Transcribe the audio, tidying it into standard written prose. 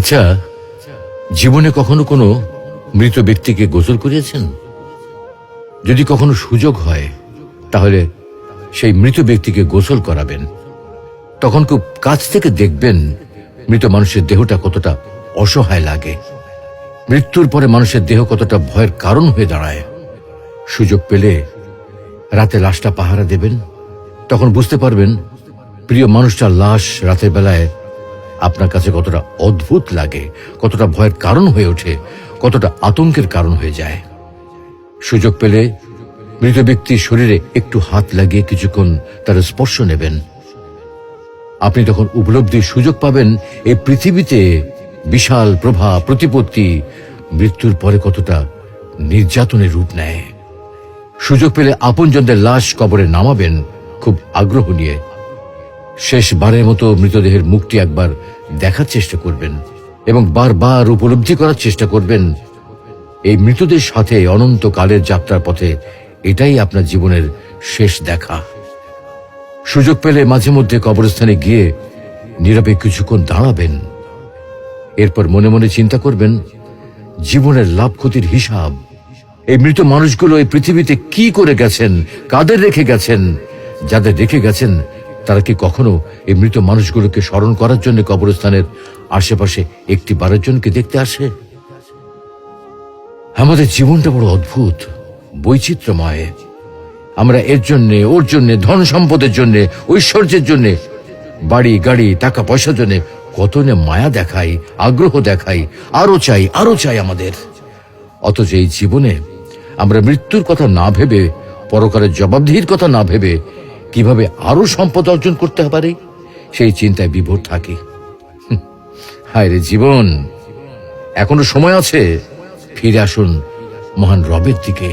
আচ্ছা, জীবনে কখনো কোনো মৃত ব্যক্তিকে গোসল করিয়েছেন? যদি কখনো সুযোগ হয় তাহলে সেই মৃত ব্যক্তিকে গোসল করাবেন। তখন খুব কাছ থেকে দেখবেন মৃত মানুষের দেহটা কতটা অসহায় লাগে, মৃত্যুর পরে মানুষের দেহ কতটা ভয়ের কারণ হয়ে দাঁড়ায়। সুযোগ পেলে রাতে লাশটা পাহারা দেবেন, তখন বুঝতে পারবেন প্রিয় মানুষটার লাশ রাতের বেলায় আপনার কাছে কতটা অদ্ভুত লাগে, কতটা ভয়ের কারণ হয়ে ওঠে, কতটা আতঙ্কের কারণ হয়ে যায়। সুযোগ পেলে মৃত ব্যক্তির শরীরে একটু হাত লাগিয়ে কিছুক্ষণ তার স্পর্শ নেবেন। আপনি তখন উপলব্ধির সুযোগ পাবেন এই পৃথিবীতে বিশাল প্রভাব প্রতিপত্তি মৃত্যুর পরে কতটা নির্যাতনের রূপ নেয়। সুযোগ পেলে আপনজনদের লাশ কবরে নামাবেন খুব আগ্রহ নিয়ে। শেষবারের মতো মৃতদেহের মুখটি একবার দেখার চেষ্টা করবেন এবং বারবার উপলব্ধি করার চেষ্টা করবেন এই মৃতদের সাথে অনন্তকালের যাত্রার পথে এটাই আপনার জীবনের শেষ দেখা। সুযোগ পেলে মাঝে মধ্যে কবরস্থানে গিয়ে নীরবে কিছুক্ষণ দাঁড়াবেন। এরপর মনে মনে চিন্তা করবেন জীবনের লাভ ক্ষতির হিসাব। এই মৃত মানুষগুলো এই পৃথিবীতে কি করে গেছেন, কাদের রেখে গেছেন। যাদের রেখে গেছেন তারা কি কখনো এই মৃত মানুষগুলোকে স্মরণ করার জন্য কবরস্থানের আশেপাশে একটি বারের জনকে দেখতে আসে? আমাদের জীবনটা বড় অদ্ভুত, বৈচিত্র্যময়। আমরা এর জন্যে, ওর জন্যে, ধন সম্পদের জন্যে, ঐশ্বর্যের জন্যে, বাড়ি গাড়ি টাকা পয়সার জন্যে কত না মায়া দেখাই, আগ্রহ দেখাই, আরো চাই আমাদের। অথচ এই জীবনে আমরা মৃত্যুর কথা না ভেবে, পরকালের জবাবদিহির কথা না ভেবে কিভাবে আরো সম্পদ অর্জন করতে পারি সেই চিন্তায় বিভোর থাকি। হায় রে জীবন, এখনো সময় আছে, ফিরে আসুন মহান রবের দিকে।